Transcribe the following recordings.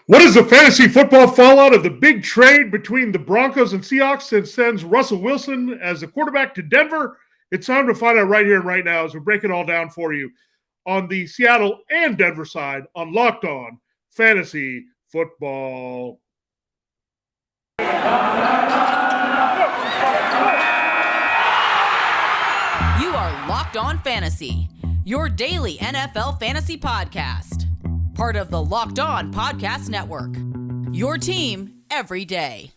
What is the fantasy football fallout of the big trade between the Broncos and Seahawks that sends Russell Wilson as the quarterback to Denver? It's time to find out right here and right now as we break it all down for you on the Seattle and Denver side on Locked On Fantasy Football. You are Locked On Fantasy, your daily NFL fantasy podcast. Part of the Locked On Podcast Network, your team every day.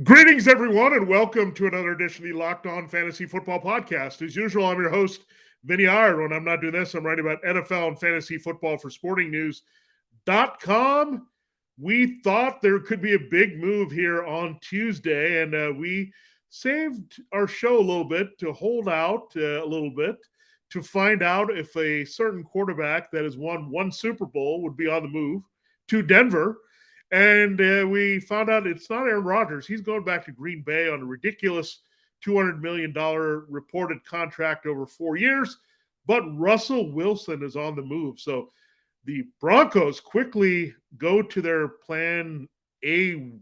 Greetings, everyone, and welcome to another edition of the Locked On Fantasy Football Podcast. As usual, I'm your host, Vinnie Iyer. When I'm not doing this, I'm writing about NFL and fantasy football for sportingnews.com. We thought there could be a big move here on Tuesday, and we saved our show a little bit to hold out a little bit to find out if a certain quarterback that has won one Super Bowl would be on the move to Denver. And we found out it's not Aaron Rodgers. He's going back to Green Bay on a ridiculous $200 million reported contract over 4 years. But Russell Wilson is on the move. So the Broncos quickly go to their plan A2,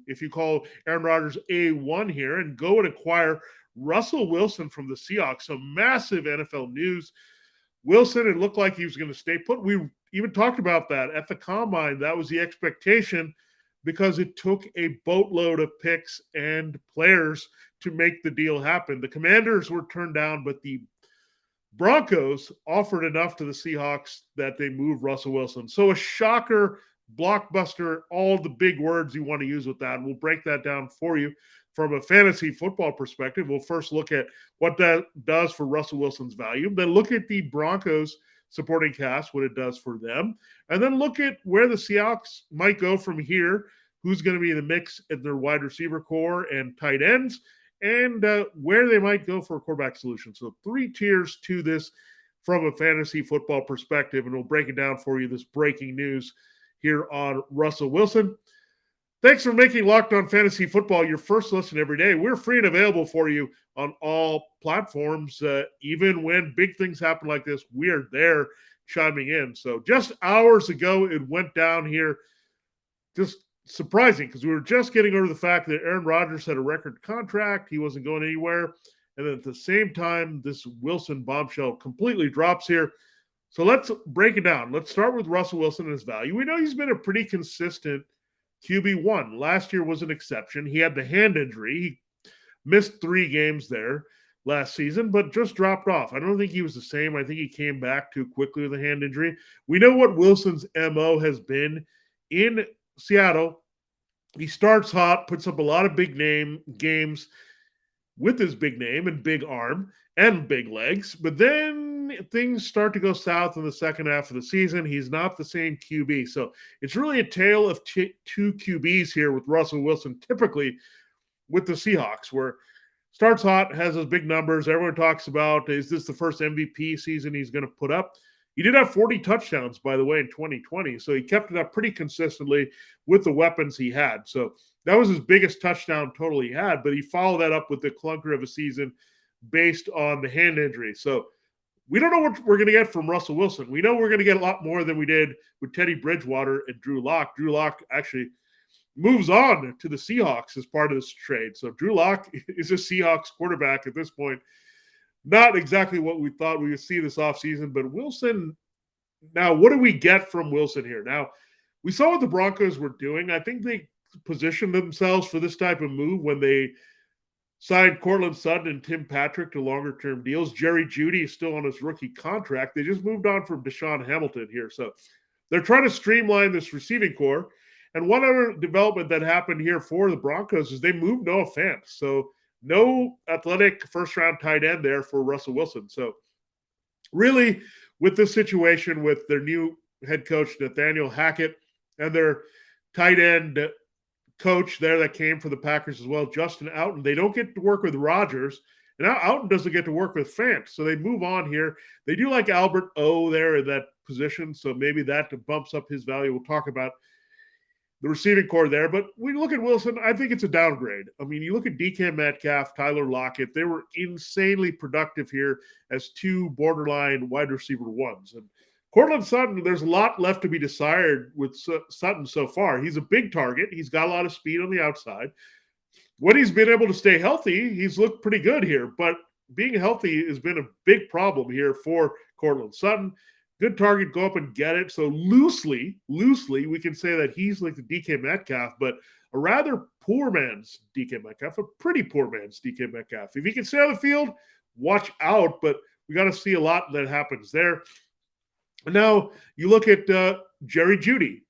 if you call Aaron Rodgers A1 here, and go and acquire Russell Wilson from the Seahawks. So massive NFL news. Wilson, it looked like he was going to stay put. We even talked about that at the Combine. That was the expectation because it took a boatload of picks and players to make the deal happen. The Commanders were turned down, but the Broncos offered enough to the Seahawks that they moved Russell Wilson. So a shocker, blockbuster, all the big words you want to use with that. We'll break that down for you from a fantasy football perspective. We'll first look at what that does for Russell Wilson's value, then look at the Broncos supporting cast, what it does for them, and then look at where the Seahawks might go from here, who's going to be in the mix in their wide receiver core and tight ends, and where they might go for a quarterback solution. So 3 tiers to this from a fantasy football perspective, and we'll break it down for you, this breaking news here on Russell Wilson. Thanks for making Locked On Fantasy Football your first listen every day. We're free and available for you on all platforms. Even when big things happen like this, we are there chiming in. So just hours ago, it went down here. Just surprising because we were just getting over the fact that Aaron Rodgers had a record contract. He wasn't going anywhere. And then at the same time, this Wilson bombshell completely drops here. So let's break it down. Let's start with Russell Wilson and his value. We know he's been a pretty consistent QB1. Last year was an exception. He had the hand injury. He missed 3 games there last season, but just dropped off. I don't think he was the same. I think he came back too quickly with a hand injury. We know what Wilson's MO has been in Seattle. He starts hot, puts up a lot of big name games with his big name and big arm and big legs, but then things start to go south in the second half of the season. He's not the same QB. So it's really a tale of 2 QBs here with Russell Wilson, typically with the Seahawks, where starts hot, has those big numbers. Everyone talks about, is this the first MVP season he's going to put up? He did have 40 touchdowns, by the way, in 2020. So he kept it up pretty consistently with the weapons he had. So that was his biggest touchdown total he had, but he followed that up with the clunker of a season based on the hand injury. So we don't know what we're going to get from Russell Wilson. We know we're going to get a lot more than we did with Teddy Bridgewater and Drew Lock. Drew Lock actually moves on to the Seahawks as part of this trade. So Drew Lock is a Seahawks quarterback at this point. Not exactly what we thought we would see this offseason, but Wilson, now what do we get from Wilson here? Now, we saw what the Broncos were doing. I think they positioned themselves for this type of move when they signed Courtland Sutton and Tim Patrick to longer-term deals. Jerry Judy is still on his rookie contract. They just moved on from Deshaun Hamilton here. So they're trying to streamline this receiving core. And one other development that happened here for the Broncos is they moved Noah Fant. So no athletic first-round tight end there for Russell Wilson. So really, with this situation with their new head coach, Nathaniel Hackett, and their tight end coach there that came for the Packers as well, Justin Outten, they don't get to work with Rodgers. And now Outten doesn't get to work with Fant. So they move on here. They do like Albert O there in that position. So maybe that bumps up his value. We'll talk about the receiving core there. But when you look at Wilson, I think it's a downgrade. I mean, you look at DK Metcalf, Tyler Lockett, they were insanely productive here as two borderline wide receiver ones. And Courtland Sutton, there's a lot left to be desired with Sutton so far. He's a big target. He's got a lot of speed on the outside. When he's been able to stay healthy, he's looked pretty good here. But being healthy has been a big problem here for Courtland Sutton. Good target, go up and get it. So loosely, we can say that he's like the DK Metcalf, but a rather poor man's DK Metcalf, a pretty poor man's DK Metcalf. If he can stay on the field, watch out, but we got to see a lot that happens there. Now, you look at Jerry Judy.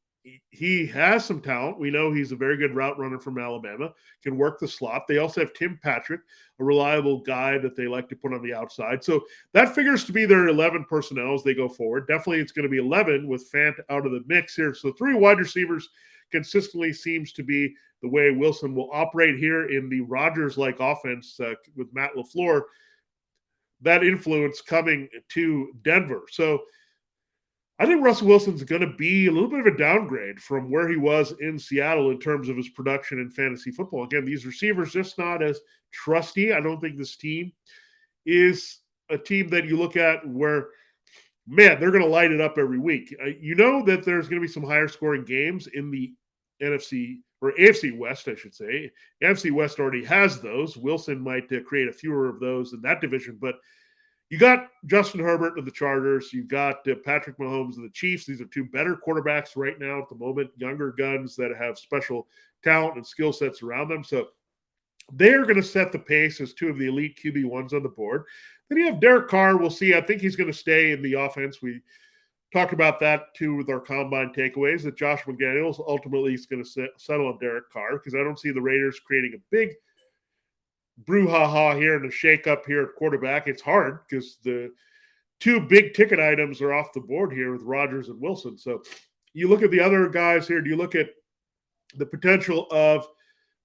He has some talent. We know he's a very good route runner from Alabama, can work the slot. They also have Tim Patrick, a reliable guy that they like to put on the outside. So that figures to be their 11 personnel as they go forward. Definitely it's going to be 11 with Fant out of the mix here. So 3 wide receivers consistently seems to be the way Wilson will operate here in the Rodgers-like offense with Matt LaFleur. That influence coming to Denver. So I think Russell Wilson's going to be a little bit of a downgrade from where he was in Seattle in terms of his production in fantasy football. Again, these receivers just not as trusty. I don't think this team is a team that you look at where, man, they're going to light it up every week. You know that there's going to be some higher scoring games in the NFC or AFC West, I should say. NFC West already has those. Wilson might create a fewer of those in that division, but you got Justin Herbert of the Chargers. You've got Patrick Mahomes of the Chiefs. These are 2 better quarterbacks right now at the moment, younger guns that have special talent and skill sets around them. So they're going to set the pace as 2 of the elite QB1s on the board. Then you have Derek Carr. We'll see. I think he's going to stay in the offense. We talked about that too with our combine takeaways, that Josh McDaniels ultimately is going to settle on Derek Carr because I don't see the Raiders creating a big brouhaha here and a shake-up here at quarterback. It's hard because the 2 big ticket items are off the board here with Rodgers and Wilson. So you look at the other guys here. Do you look at the potential of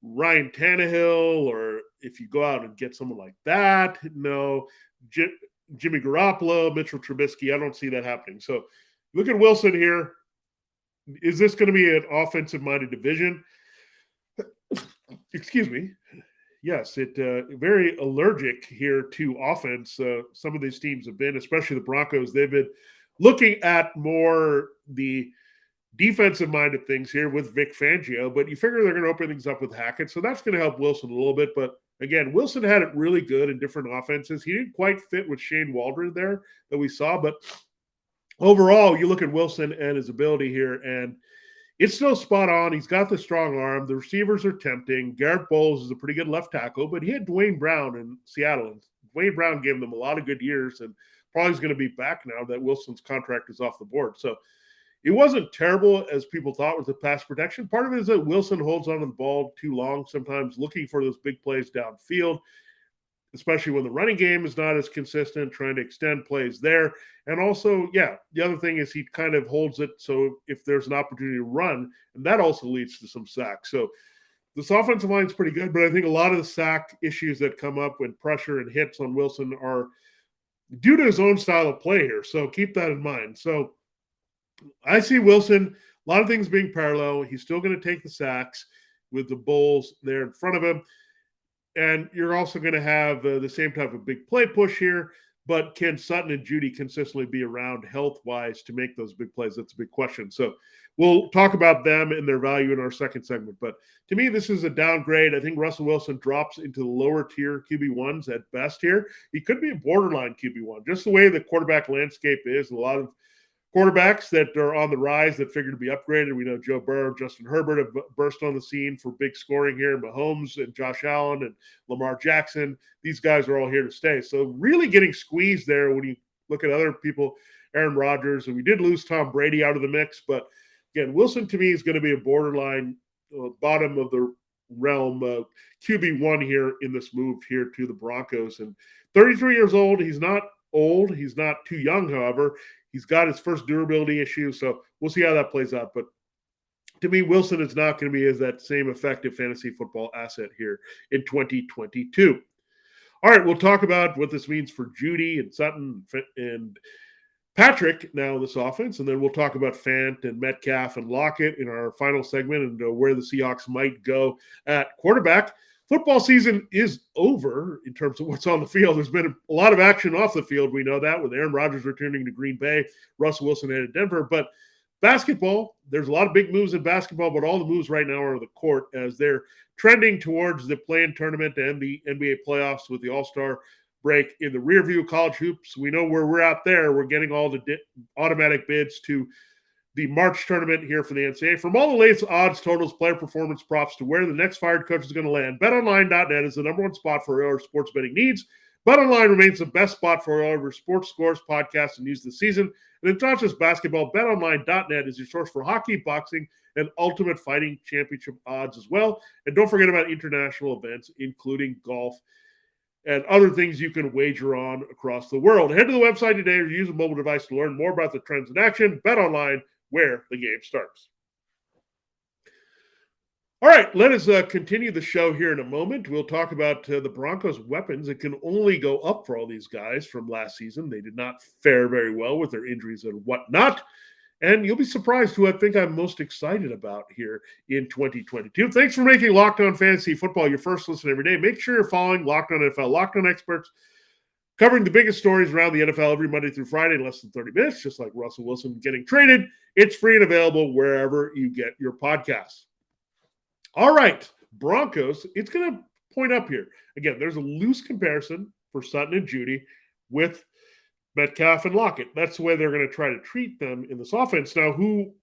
Ryan Tannehill, or if you go out and get someone like that? No. Jimmy Garoppolo, Mitchell Trubisky, I don't see that happening. So look at Wilson here. Is this going to be an offensive-minded division? Excuse me. Yes, it very allergic here to offense. Some of these teams have been, especially the Broncos. They've been looking at more the defensive-minded things here with Vic Fangio, but you figure they're going to open things up with Hackett, so that's going to help Wilson a little bit. But again, Wilson had it really good in different offenses. He didn't quite fit with Shane Waldron there that we saw, but overall, you look at Wilson and his ability here, and it's still spot on. He's got the strong arm. The receivers are tempting. Garrett Bowles is a pretty good left tackle, but he had Dwayne Brown in Seattle. And Dwayne Brown gave them a lot of good years, and probably is going to be back now that Wilson's contract is off the board. So it wasn't terrible as people thought with the pass protection. Part of it is that Wilson holds on to the ball too long, sometimes looking for those big plays downfield, especially when the running game is not as consistent, trying to extend plays there. And also, the other thing is he kind of holds it so if there's an opportunity to run, and that also leads to some sacks. So this offensive line is pretty good, but I think a lot of the sack issues that come up when pressure and hits on Wilson are due to his own style of play here. So keep that in mind. So I see Wilson, a lot of things being parallel. He's still going to take the sacks with the Bulls there in front of him. And you're also going to have the same type of big play push here, but can Sutton and Judy consistently be around health-wise to make those big plays? That's a big question. So we'll talk about them and their value in our second segment. But to me, this is a downgrade. I think Russell Wilson drops into the lower tier QB1s at best here. He could be a borderline QB1, just the way the quarterback landscape is. A lot of quarterbacks that are on the rise that figure to be upgraded. We know Joe Burrow, Justin Herbert have burst on the scene for big scoring here. Mahomes and Josh Allen and Lamar Jackson, these guys are all here to stay. So really getting squeezed there when you look at other people, Aaron Rodgers, and we did lose Tom Brady out of the mix. But again, Wilson to me is going to be a borderline bottom of the realm QB1 here in this move here to the Broncos. And 33 years old, he's not old. He's not too young, however. He's got his first durability issue, so we'll see how that plays out. But to me, Wilson is not going to be as that same effective fantasy football asset here in 2022. All right, we'll talk about what this means for Judy and Sutton and Patrick now in this offense, and then we'll talk about Fant and Metcalf and Lockett in our final segment and where the Seahawks might go at quarterback. Football season is over in terms of what's on the field. There's been a lot of action off the field. We know that with Aaron Rodgers returning to Green Bay, Russell Wilson headed to Denver. But basketball, there's a lot of big moves in basketball, but all the moves right now are on the court as they're trending towards the play-in tournament and the NBA playoffs with the All-Star break in the rear view. College hoops, we know where we're at there. We're getting all the automatic bids to the March tournament here for the NCAA. From all the latest odds, totals, player performance props to where the next fired coach is going to land, BetOnline.net is the number one spot for all your sports betting needs. BetOnline remains the best spot for all of your sports scores, podcasts, and news this season. And it's not just basketball. BetOnline.net is your source for hockey, boxing, and Ultimate Fighting Championship odds as well. And don't forget about international events, including golf and other things you can wager on across the world. Head to the website today or use a mobile device to learn more about the trends in action. BetOnline, where the game starts. All right, let us continue the show here in a moment. We'll talk about the Broncos' weapons. It can only go up for all these guys from last season. They did not fare very well with their injuries and whatnot. And you'll be surprised who I think I'm most excited about here in 2022. Thanks for making Locked On Fantasy Football your first listen every day. Make sure you're following Locked On NFL, Locked On Experts, covering the biggest stories around the NFL every Monday through Friday in less than 30 minutes, just like Russell Wilson getting traded. It's free and available wherever you get your podcasts. All right, Broncos, it's going to point up here. Again, there's a loose comparison for Sutton and Judy with Metcalf and Lockett. That's the way they're going to try to treat them in this offense. Now, who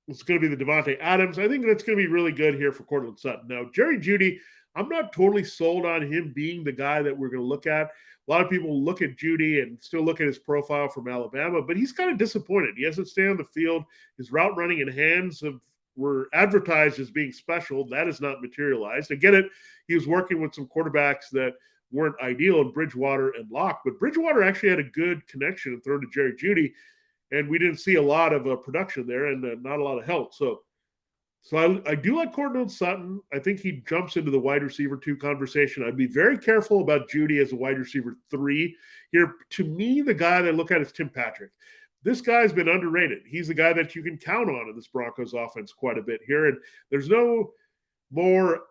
is going to be the Devontae Adams? I think that's going to be really good here for Courtland Sutton. Now, Jerry Judy, I'm not totally sold on him being the guy that we're going to look at. A lot of people look at Judy and still look at his profile from Alabama, but he's kind of disappointed. He hasn't stayed on the field. His route running and hands were advertised as being special. That has not materialized. I get it. He was working with some quarterbacks that weren't ideal in Bridgewater and Locke, but Bridgewater actually had a good connection and throw to Jerry Judy, and we didn't see a lot of production there and not a lot of help. So I do like Courtland Sutton. I think he jumps into the wide receiver 2 conversation. I'd be very careful about Judy as a wide receiver 3 here. To me, the guy that I look at is Tim Patrick. This guy's been underrated. He's the guy that you can count on in this Broncos offense quite a bit here. And there's no more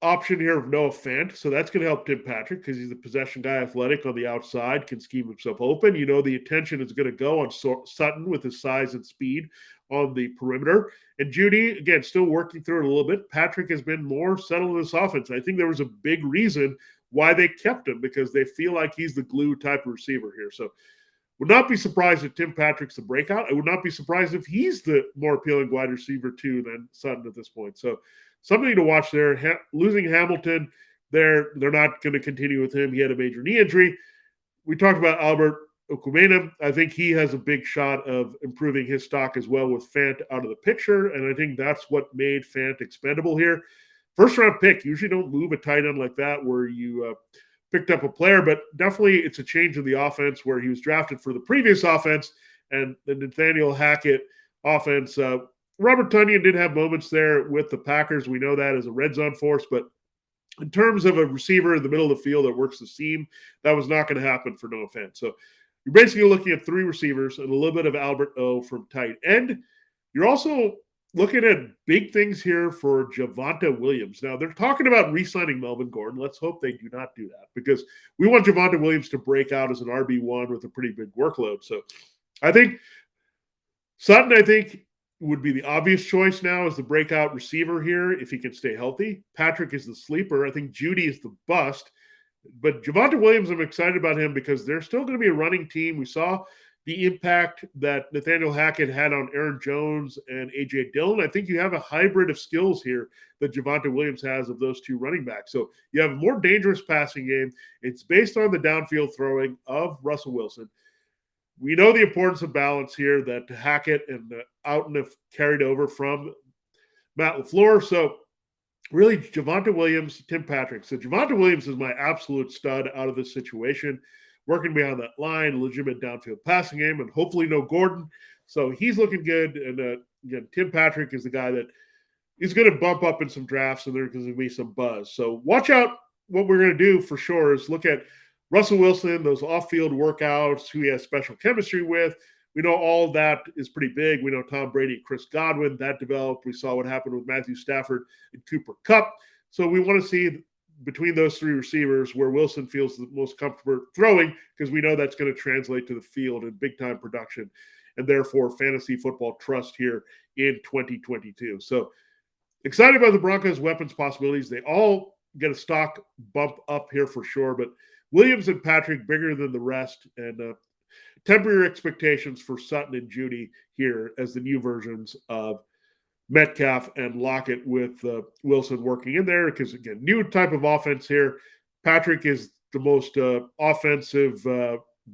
option here of Noah Fant, so that's going to help Tim Patrick because he's a possession guy, athletic on the outside, can scheme himself open. You know the attention is going to go on Sutton with his size and speed on the perimeter. And Judy, again, still working through it a little bit. Patrick has been more settled in this offense. I think there was a big reason why they kept him because they feel like he's the glue type of receiver here. So would not be surprised if Tim Patrick's the breakout. I would not be surprised if he's the more appealing wide receiver 2 than Sutton at this point. So something to watch there. Losing Hamilton, they're not going to continue with him. He had a major knee injury. We talked about Albert Okwuegbunam. I think he has a big shot of improving his stock as well with Fant out of the picture, and I think that's what made Fant expendable here. First-round pick. Usually don't move a tight end like that where you picked up a player, but definitely it's a change in the offense where he was drafted for the previous offense and the Nathaniel Hackett offense. Robert Tonyan did have moments there with the Packers. We know that as a red zone force, but in terms of a receiver in the middle of the field that works the seam, that was not going to happen for Noah Fant. So you're basically looking at 3 receivers and a little bit of Albert O from tight end. You're also looking at big things here for Javonte Williams. Now, they're talking about re-signing Melvin Gordon. Let's hope they do not do that because we want Javonte Williams to break out as an RB1 with a pretty big workload. So I think Sutton, would be the obvious choice now as the breakout receiver here if he can stay healthy. Patrick is the sleeper. I think Judy is the bust. But Javonte Williams, I'm excited about him because they're still going to be a running team. We saw the impact that Nathaniel Hackett had on Aaron Jones and A.J. Dillon. I think you have a hybrid of skills here that Javonte Williams has of those 2 running backs. So you have a more dangerous passing game. It's based on the downfield throwing of Russell Wilson. We know the importance of balance here that Hackett and Outen have carried over from Matt LaFleur. So really Javonte Williams, Tim Patrick. So Javonte Williams is my absolute stud out of this situation. Working behind that line, legitimate downfield passing game, and hopefully no Gordon. So he's looking good. And again, Tim Patrick is the guy that is going to bump up in some drafts, and there's going to be some buzz. So watch out. What we're going to do for sure is look at Russell Wilson, those off-field workouts, who he has special chemistry with. we know all that is pretty big. We know Tom Brady, Chris Godwin, that developed. We saw what happened with Matthew Stafford and Cooper Kupp. So we want to see between those three receivers where Wilson feels the most comfortable throwing, because we know that's going to translate to the field in big-time production and therefore fantasy football trust here in 2022. So excited about the Broncos' weapons possibilities. They all get a stock bump up here for sure, but Williams and Patrick bigger than the rest, and temper your expectations for Sutton and Judy here as the new versions of Metcalf and Lockett with Wilson working in there, because, again, new type of offense here. Patrick is the most offensive,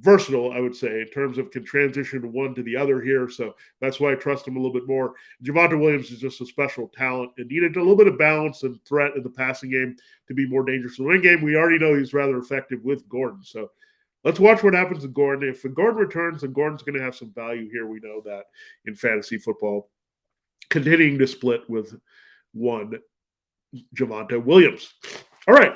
versatile, I would say, in terms of can transition to one to the other here. So that's why I trust him a little bit more. Javonte Williams is just a special talent and needed a little bit of balance and threat in the passing game to be more dangerous in the run game. We already know he's rather effective with Gordon. So let's watch what happens with Gordon. If Gordon returns, then Gordon's going to have some value here. We know that in fantasy football. Continuing to split with one Javonte Williams. All right.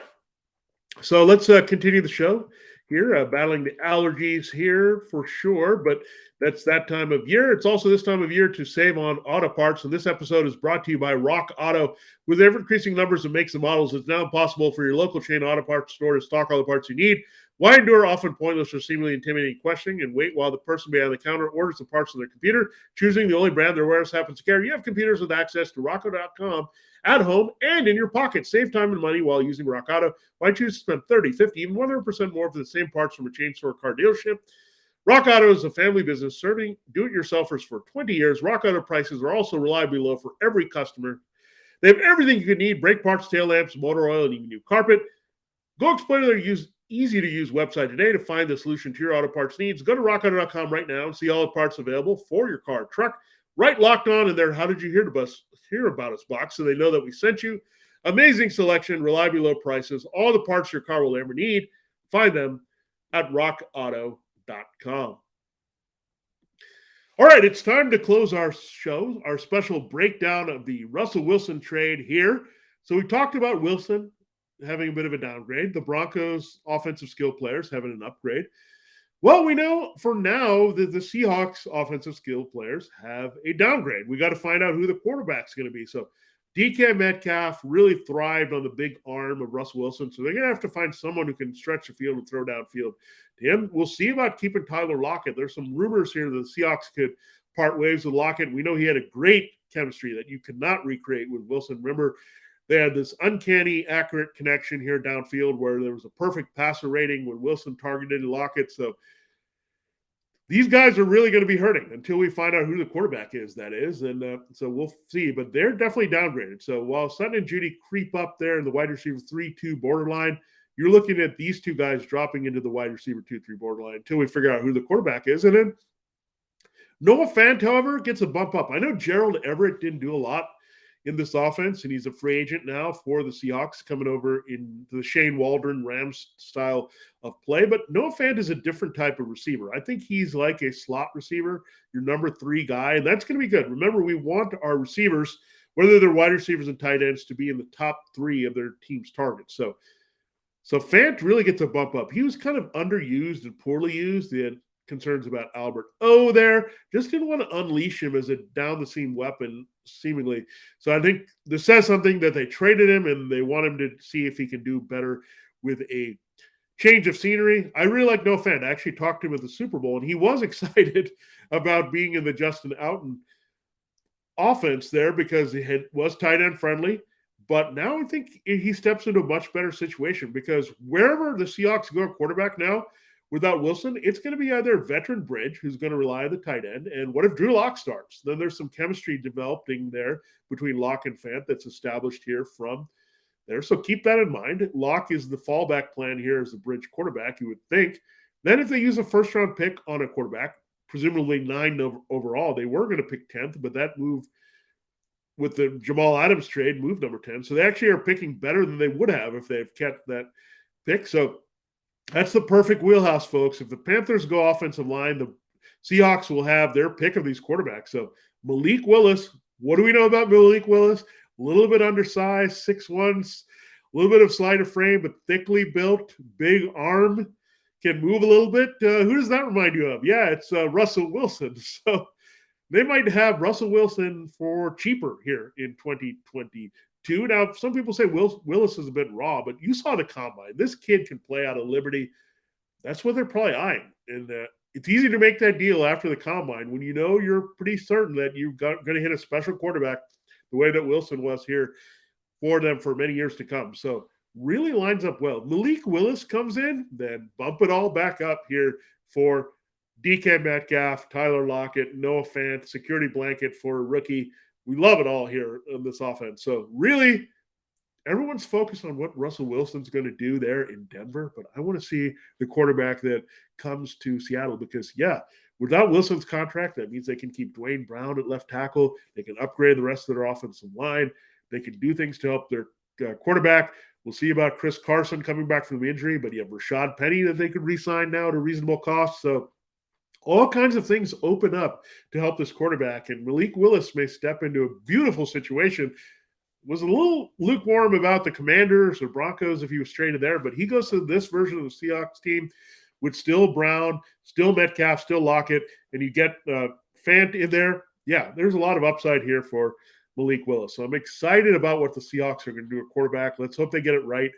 So let's continue the show here, battling the allergies here for sure, but that's that time of year. It's also this time of year to save on auto parts, and this episode is brought to you by Rock Auto. With ever-increasing numbers of makes and models, it's now impossible for your local chain auto parts store to stock all the parts you need. Why endure often pointless or seemingly intimidating questioning and wait while the person behind the counter orders the parts on their computer, choosing the only brand their warehouse happens to carry? You have computers with access to rockauto.com at home and in your pocket. Save time and money while using Rock Auto. Why choose to spend 30, 50, even 100% more for the same parts from a chain store car dealership? Rock Auto is a family business serving do-it-yourselfers for 20 years. Rock Auto prices are also reliably low for every customer. They have everything you could need: brake parts, tail lamps, motor oil, and even new carpet. Go explore their easy-to-use website today to find the solution to your auto parts needs. Go to rockauto.com right now and see all the parts available for your car or truck. Right Locked On in there. How did you hear about us box, so they know that we sent you. Amazing selection, reliably low prices, all the parts your car will ever need. Find them at rockauto.com. All right, it's time to close our show, our special breakdown of the Russell Wilson trade here. So we talked about Wilson having a bit of a downgrade. The Broncos offensive skill players having an upgrade. Well, we know for now that the Seahawks offensive skill players have a downgrade. We got to find out who the quarterback's going to be. So D.K. Metcalf really thrived on the big arm of Russell Wilson, so they're going to have to find someone who can stretch the field and throw downfield to him. We'll see about keeping Tyler Lockett. There's some rumors here that the Seahawks could part ways with Lockett. We know he had a great chemistry that you could not recreate with Wilson. Remember, they had this uncanny, accurate connection here downfield where there was a perfect passer rating when Wilson targeted Lockett. So these guys are really going to be hurting until we find out who the quarterback is, that is. And so we'll see. But they're definitely downgraded. So while Sutton and Judy creep up there in the wide receiver 3-2 borderline, you're looking at these two guys dropping into the wide receiver 2-3 borderline until we figure out who the quarterback is. And then Noah Fant, however, gets a bump up. I know Gerald Everett didn't do a lot in this offense, and he's a free agent now for the Seahawks, coming over in the Shane Waldron Rams style of play. But Noah Fant is a different type of receiver. I think he's like a slot receiver, your number 3 guy, and that's going to be good. Remember, we want our receivers, whether they're wide receivers and tight ends, to be in the top 3 of their team's targets. So Fant really gets a bump up. He was kind of underused and poorly used. They had concerns about Albert O there. Just didn't want to unleash him as a down-the-seam weapon, seemingly. So I think this says something that they traded him and they want him to see if he can do better with a change of scenery. I really like Noah Fant. I actually talked to him at the Super Bowl, and he was excited about being in the Justin Outen offense there because he was tight end friendly. But now I think he steps into a much better situation because wherever the Seahawks go quarterback now, without Wilson, it's going to be either veteran Bridge, who's going to rely on the tight end, and what if Drew Lock starts? Then there's some chemistry developing there between Lock and Fant that's established here from there. So keep that in mind. Lock is the fallback plan here as the Bridge quarterback, you would think. Then if they use a first-round pick on a quarterback, presumably 9 overall, they were going to pick 10th, but that move with the Jamal Adams trade moved number 10. So they actually are picking better than they would have if they've kept that pick. So that's the perfect wheelhouse, folks. If the Panthers go offensive line, the Seahawks will have their pick of these quarterbacks. So Malik Willis, what do we know about Malik Willis? A little bit undersized, 6'1", a little bit of slight of frame, but thickly built, big arm. can move a little bit. Who does that remind you of? Yeah, it's Russell Wilson. So they might have Russell Wilson for cheaper here in 2022. Now, some people say Willis is a bit raw, but you saw the combine. This kid can play out of Liberty. That's what they're probably eyeing. And it's easy to make that deal after the combine when you know you're pretty certain that you're going to hit a special quarterback the way that Wilson was here for them for many years to come. So really lines up well. Malik Willis comes in, then bump it all back up here for D.K. Metcalf, Tyler Lockett, Noah Fant, security blanket for a rookie. We love it all here in this offense. So really, everyone's focused on what Russell Wilson's going to do there in Denver, but I want to see the quarterback that comes to Seattle because, yeah, without Wilson's contract, that means they can keep Dwayne Brown at left tackle. They can upgrade the rest of their offensive line. They can do things to help their quarterback. We'll see about Chris Carson coming back from the injury, but you have Rashad Penny that they could re-sign now at a reasonable cost. So all kinds of things open up to help this quarterback, and Malik Willis may step into a beautiful situation. Was a little lukewarm about the Commanders or Broncos if he was traded there, but he goes to this version of the Seahawks team with still Brown, still Metcalf, still Lockett, and you get Fant in there. Yeah, there's a lot of upside here for Malik Willis. So I'm excited about what the Seahawks are going to do at quarterback. Let's hope they get it right.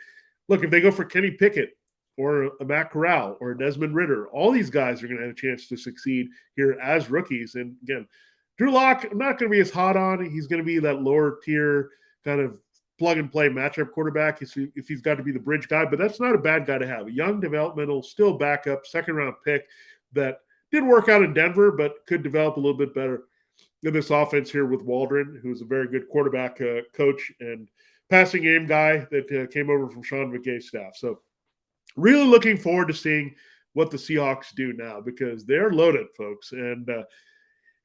Look, if they go for Kenny Pickett or a Matt Corral or Desmond Ridder, all these guys are going to have a chance to succeed here as rookies. And again, Drew Lock, I'm not going to be as hot on. He's going to be that lower tier kind of plug-and-play matchup quarterback if he's got to be the bridge guy, but that's not a bad guy to have. A young, developmental, still backup, second-round pick that did work out in Denver, but could develop a little bit better in this offense here with Waldron, who's a very good quarterback coach and passing game guy that came over from Sean McVay's staff. So really looking forward to seeing what the Seahawks do now because they're loaded, folks. And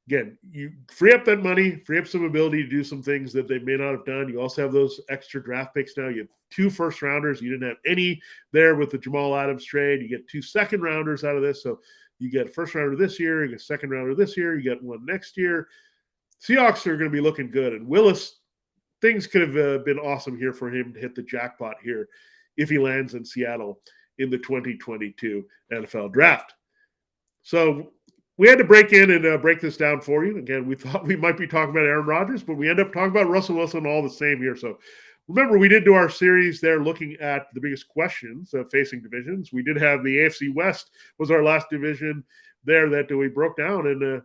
again, you free up that money, free up some ability to do some things that they may not have done. You also have those extra draft picks now. You have 2 first-rounders. You didn't have any there with the Jamal Adams trade. You get 2 second-rounders out of this. So you get a first-rounder this year, you get a second-rounder this year, you get one next year. Seahawks are going to be looking good. And Willis, things could have been awesome here for him to hit the jackpot here if he lands in Seattle in the 2022 NFL Draft. So we had to break in and break this down for you. Again, we thought we might be talking about Aaron Rodgers, but we end up talking about Russell Wilson all the same here. So remember, we did do our series there looking at the biggest questions facing divisions. We did have the AFC West was our last division there that we broke down, and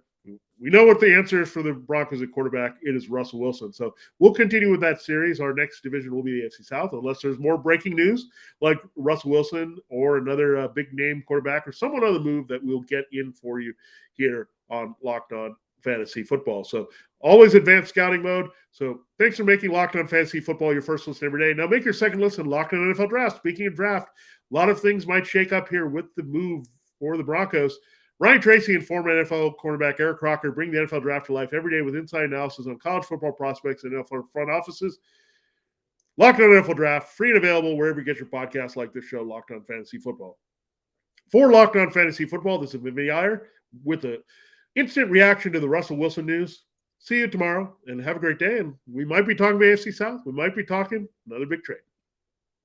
we know what the answer is for the Broncos at quarterback. It is Russell Wilson. So we'll continue with that series. Our next division will be the AFC South, unless there's more breaking news like Russell Wilson or another big-name quarterback or someone on the move that we'll get in for you here on Locked On Fantasy Football. So always advanced scouting mode. So thanks for making Locked On Fantasy Football your first listen every day. Now make your second listen Locked On NFL Draft. Speaking of draft, a lot of things might shake up here with the move for the Broncos. Ryan Tracy and former NFL cornerback Eric Crocker bring the NFL Draft to life every day with inside analysis on college football prospects and NFL front offices. Locked On NFL Draft, free and available wherever you get your podcasts like this show, Locked On Fantasy Football. For Locked On Fantasy Football, this is Vinnie Iyer with an instant reaction to the Russell Wilson news. See you tomorrow and have a great day. And we might be talking about AFC South. We might be talking another big trade.